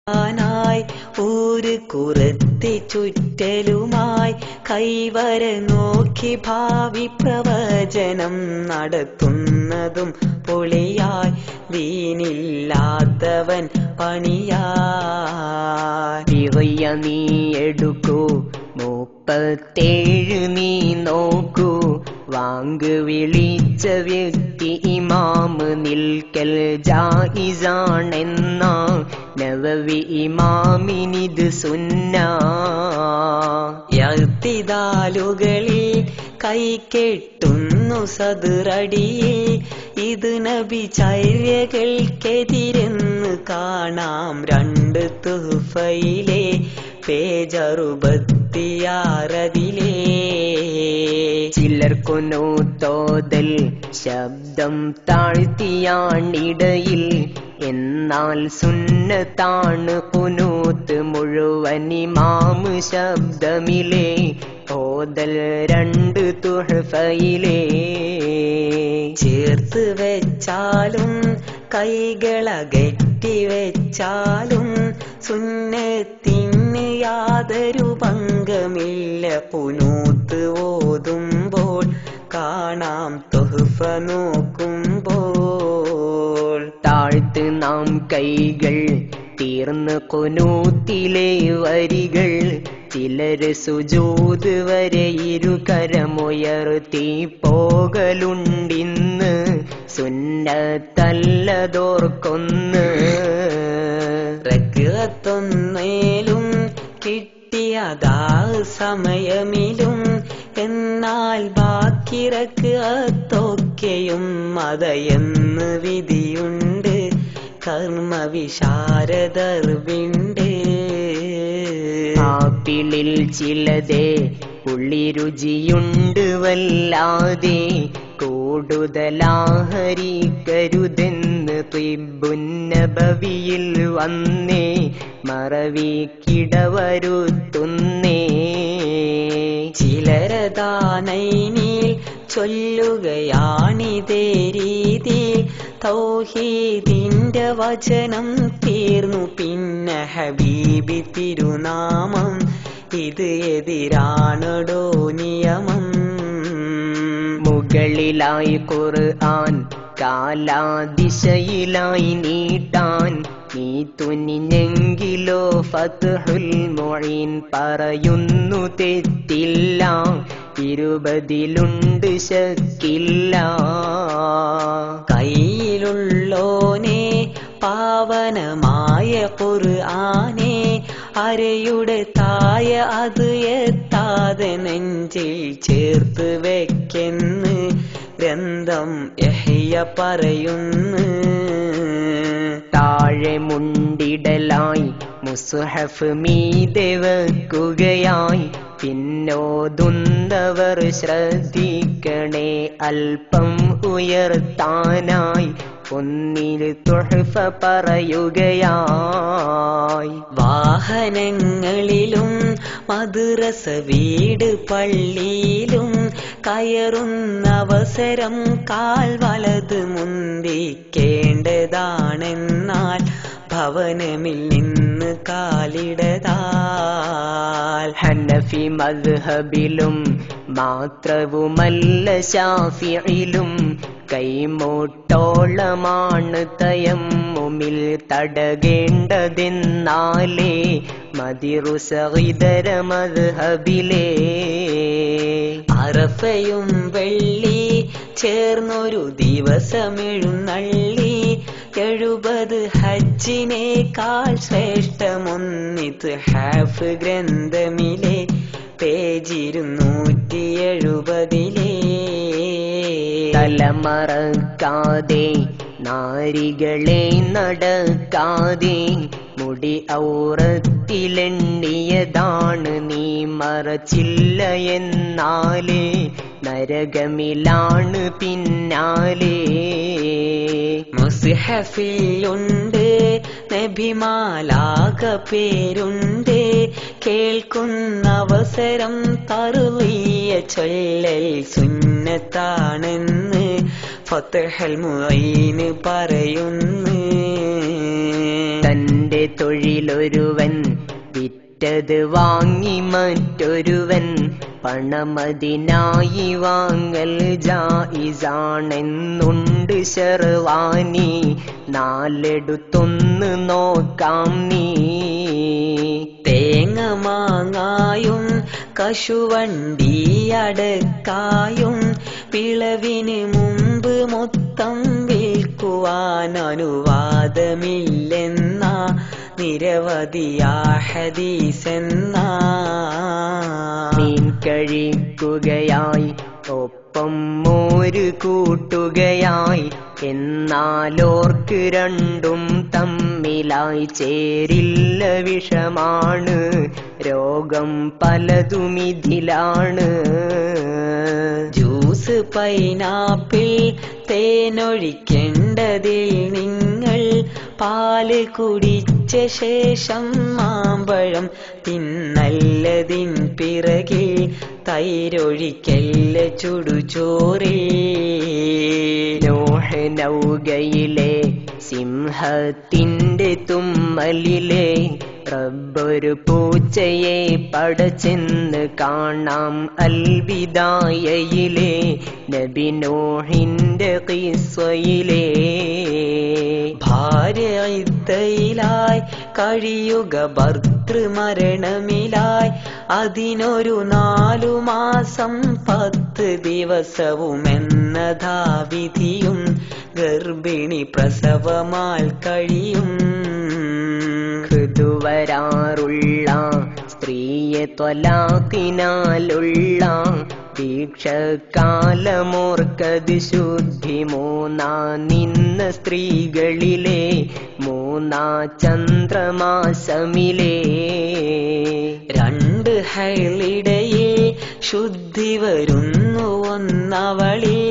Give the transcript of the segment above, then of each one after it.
ായി ഊര് കുറത്തി ചുറ്റലുമായി കൈവര നോക്കി ഭാവി പ്രവചനം നടത്തുന്നതും പൊളിയായി ദീനില്ലാത്തവൻ പണിയായി നീ എടുക്കൂ 37 നീ നോക്കൂ വാങ്ക് വിളിച്ച വ്യക്തി ഇമാമ് നിൽക്കൽ ജായിസാണെന്ന നവവി ഇമാമിനിത് സുന്ന യത്തിദാലുകളിൽ കൈകെട്ടുന്നു സദറടിയിൽ ഇത് നബി ചര്യകൾക്കെതിരെന്ന് കാണാം 2 തുഹ്ഫയിലെ പേജ് 66 ചിലർക്കൊന്നു തോതൽ ശബ്ദം താഴ്ത്തിയാണിടയിൽ എന്നാൽ സുന്നത്താണ് കുനൂത്ത് മുഴുവൻ ഇമാമ് ശബ്ദമിലെ ഓതൽ 2 തുഹ്ഫയിലെ ചേർത്ത് വെച്ചാലും കൈകളകറ്റി വെച്ചാലും സുന്നത്തിന് യാതൊരു പങ്കമില്ല കുനൂത്ത് ഓതുമ്പോൾ കാണാം തുഹ്ഫ നോക്കുമ്പോൾ താഴ്ത്ത് നാം കൈകൾ തീർന്ന് കുനൂത്തിലെ വരികൾ ചിലര് സുജൂദ് വരെ ഇരുകരമുയർത്തി പോകലുണ്ടിന്ന് സുന്നത്തല്ലതോർക്കൊന്ന് റക്അത്തൊന്നേലും കിട്ടിയതാ സമയമിലും എന്നാൽ ബാക്കി റക്അത്തൊക്കെയും മതയെന്ന് വിധിയുണ്ട് കർമ്മവിശാരദർവിണ്ട് ആപ്പിളിൽ ചിലതേ പുള്ളിരുചിയുണ്ട് വല്ലാതെ കൂടുതലാഹരിക്കരുതെന്ന് തിബ്ബുന്നബവിയിൽ വന്നേ മറവിക്കിടവരുത്തുന്നേ ചിലരദാനൈനിൽ ചൊല്ലുകയാണിതേ രീതി തൗഹീദിന്റെ വചനം തീർന്നു പിന്നെ ഹബീബി തിരുനാമം ഇത് എതിരാണടോ നിയമം മുകളിലായി ഖുർആൻ കാലാദിശയിലായി നീട്ടാൻ നീ തുനിഞ്ഞെങ്കിലോ ഫത്ഹുൽ മുഈൻ പറയുന്നു തെറ്റില്ല 20 ശക്കില്ല കയ്യിലുള്ളോനെ പാവനമായ ഖുർആനെ അരയുടെ തായ അത് എത്താതെ നെഞ്ചിൽ ചേർത്ത് വെക്കെന്ന് ഗ്രന്ഥം യഹ്യ പറയുന്നു താഴെ മുണ്ടിടലായി മുസ്ഹഫ് മീതെ വെക്കുകയായി പിന്നോതുന്നവർ ശ്രദ്ധിക്കണേ അല്പം ഉയർത്താനായി ഒന്നിൽ തുഹ്ഫ പറയുകയായി വാഹനങ്ങളിലും മദ്രസ വീട് പള്ളിയിലും കയറുന്നവസരം കാൽ വലത് മുന്തിക്കേണ്ടതാണെന്നാൽ ഭവനമിൽ നിന്ന് കാലിടതാൽ ഹനഫി മദ്ഹബിലും മാത്രവുമല്ല ശാഫിഇലും കൈമോട്ടോളമാണ് തയമ്മുമിൽ തടകേണ്ടതെന്നാലേ മദിറുസഇദര മദ്ഹബിലേ അറഫയും വെള്ളി ചേർന്നൊരു ദിവസമെഴുന്നള്ളി 70 ഹജ്ജിനേക്കാൾ ശ്രേഷ്ഠമൊന്നിത് ഹാഫ് ഗ്രന്ഥമിലെ പേജ് 270 തലമറക്കാതെ നാരികളെ നടക്കാതെ മുടി ഔറത്തിലെണ്ണിയതാണ് നീ മറച്ചില്ല എന്നാലേ നരകമിലാണ് പിന്നാലെ മുസ്ഹഫിലുണ്ട് നബിമാലാക പേരുണ്ട് കേൾക്കുന്നവസരം തറുളിയ ചൊല്ലൽ സുന്നത്താണെന്ന് ഫത്ഹൽ മുഈൻ പറയുന്നു. തന്റെ തൊഴിലൊരുവൻ വിറ്റത് വാങ്ങി മറ്റൊരുവൻ പണമതിനായി വാങ്ങൽ ജായിസാണെന്നുണ്ട് ശർവാനി. നാലെടുത്തൊന്ന് നോക്കാം നീ. തേങ്ങ മാങ്ങായും കശുവണ്ടി അടക്കായും വിളവിന് മുമ്പ് മൊത്തം വിൽക്കുവാൻ അനുവാദമില്ലെന്ന നിരവധിയാ ഹദീസെന്ന. മീൻ കഴിക്കുകയായി ഒപ്പം മോര് കൂട്ടുകയായി എന്നാലോർക്ക് രണ്ടും തമ്മിലായി ചേരില്ല വിഷമാണ്. രോഗം പലതുമിതിലാണ്. ജ്യൂസ് പൈനാപ്പിൾ തേനൊഴിക്കേണ്ടതിൽ നിങ്ങൾ പാല് കുടിച്ച ശേഷം മാമ്പഴം തിന്നല്ലതിൻ പിറകിൽ തൈരൊഴിക്കല്ല ചുടുചോറിൽ. നോഹ് നൗകയിലെ സിംഹത്തിന്റെ തുമ്മലിലെ റബ്ബൊരു പൂച്ചയെ പടച്ചെന്ന് കാണാം അൽബിദായയിലെ നബി നോഹിന്റെ ഖിസ്സയിലെ. ഭാര്യ ഇദ്ദയിലായി കഴിയുക ഭർതൃമരണമിലായി അതിനൊരു 4 മാസം 10 ദിവസവും എന്നതാ വിധിയും. ഗർഭിണി പ്രസവമാൽ കഴിയും. ഋതുവരാറുള്ള സ്ത്രീയെ ത്വലാഖിനാലുള്ള ദീക്ഷക്കാലമോർക്കത് ശുദ്ധി. 3 നിന്ന സ്ത്രീകളിലെ 3 ചന്ദ്രമാസമിലെ 2 ഹൈളിടയിൽ ശുദ്ധി വരുന്നു ഒന്നവളിൽ.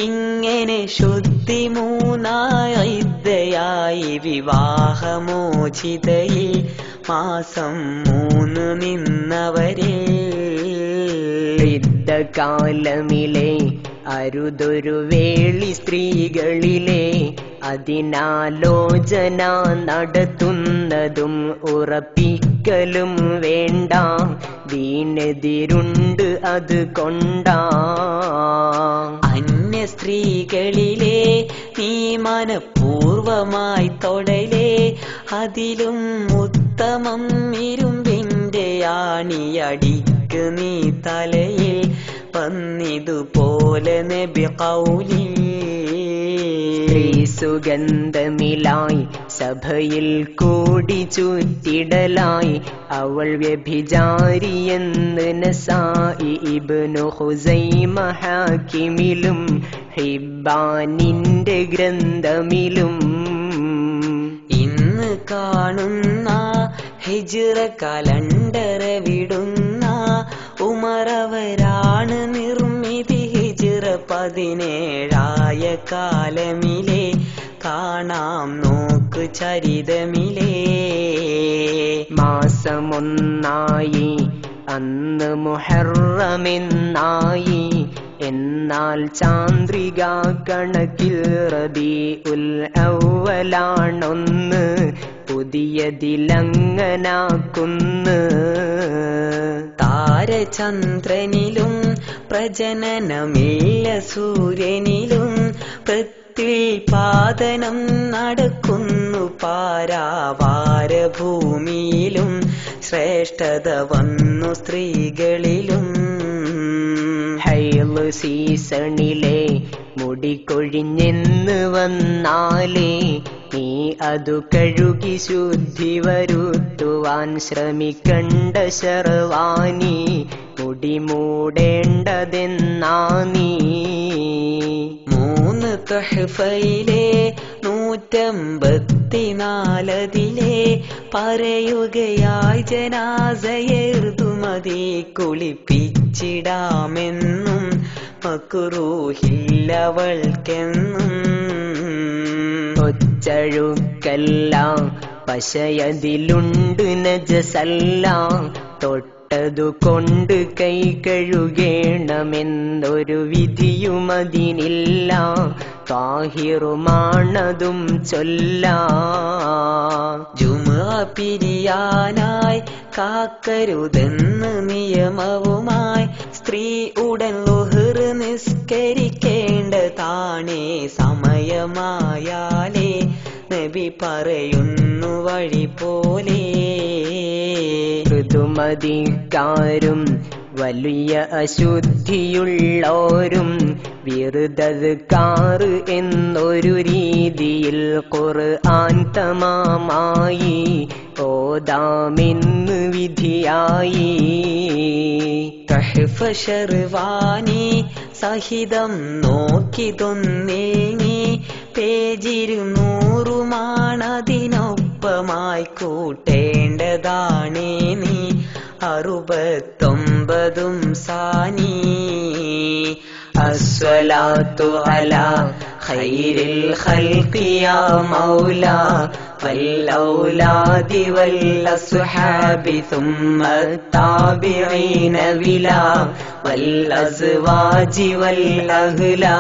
ഇങ്ങനെ ശുദ്ധി 3 ഇദ്ദയായി വിവാഹമോചിതയിൽ മാസം 3 നിന്നവരെ. കാലമിലെ അരുതൊരു വേളി സ്ത്രീകളിലെ അതിനാലോചന നടത്തുന്നതും ഉറപ്പിക്കലും വേണ്ട. ദീനെതിരുണ്ട് അത് കൊണ്ടാ. അന്യ സ്ത്രീകളിലെ നീ മനഃപൂർവമായി തൊടലേ അതിലും ഉത്തമം ഇരുമ്പിന്റെ ആണിയടിക്ക് നീ തലയിൽ വന്നിതുപോലെ നബി ഖൗലി. സുഗന്ധമിലായി സഭയിൽ കൂടി ചുറ്റിടലായി അവൾ വ്യഭിചാരിയെന്ന് നസായി ഇബ്നു ഖുസൈമ ഹാക്കിമിലും ഹിബ്ബാനിന്റെ ഗ്രന്ഥമിലും. ഇന്ന് കാണുന്ന ഹിജ്റ കലണ്ടർ വിടുന്ന ഉമറവരാണ് നിർമ്മിതി. ഹിജ്റ 17 കാലമിലെ കാണാം നോക്ക് ചരിതമിലെ. മാസമൊന്നായി അന്ന് മുഹറമെന്നായി. എന്നാൽ ചാന്ദ്രിക കണക്കിൽ റബീഉൽ അവ്വലാണൊന്ന്. പുതിയതിലങ്ങനാക്കുന്ന്. താരചന്ദ്രനിലും പ്രജനനമില്ല സൂര്യനിലും. പ്രത്യുൽപാദനം നടക്കുന്നു പാരാവാരഭൂമിയിലും. ശ്രേഷ്ഠത വന്നു സ്ത്രീകളിലും. ഹൈള് സീസണിലെ മുടി കൊഴിഞ്ഞെന്ന് വന്നാലേ നീ അതു കഴുകി ശുദ്ധി വരുത്തുവാൻ ശ്രമിക്കണ്ട ശർവാനി. മുടി മൂടേണ്ടതെന്നാ നീ. 3 തുഹ്ഫയിലെ 154 പറയുകയായി ജനാസയെഴുതുമതി കുളിപ്പിച്ചിടാമെന്നും മക്റൂഹില്ലവൾക്കെന്നും. ഒച്ചഴുക്കല്ല പശയതിലുണ്ട് നജസല്ല. തൊട്ടതുകൊണ്ട് കൈ കഴുകേണമെന്നൊരു വിധിയുമതിനില്ല. താഹിറുമാണതും ചൊല്ലാം. ജുമുഅ പിരിയാനായി കാക്കരുതെന്ന് നിയമവുമായി സ്ത്രീ ഉടൻ ളുഹർ നിസ്കരിക്കേണ്ട താണേ സമയമായാലേ നബി പറയുന്നു വഴി പോലെ. ഋതുമതിക്കാരും വലിയ അശുദ്ധിയുള്ളോരും വിറുദദ്കാർ എന്നൊരു രീതിയിൽ ഖുർആൻ തമാമായി ഓതാമെന്ന് വിധിയായി. തഹ്ഫ ശർവാനി സഹിതം നോക്കിതൊന്നേനി പേജിരുന്നൂറുമാണതിനൊപ്പമായി കൂട്ടേണ്ടതാണേ നീ 69 സാനി. അസ്സലാത്തു അലാ ഖൈരിൽ ഖൽഖി യാ മൗലാ വൽ ഔലാദി വൽ അസ്ഹാബി സുമ്മ താബിഈന വിലാ വൽ അസ്വാജി വൽ അഹ്ലാ.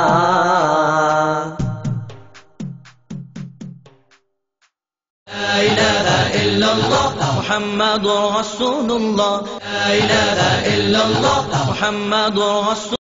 لا إله إلا الله محمد رسول الله. لا إله إلا الله محمد رسول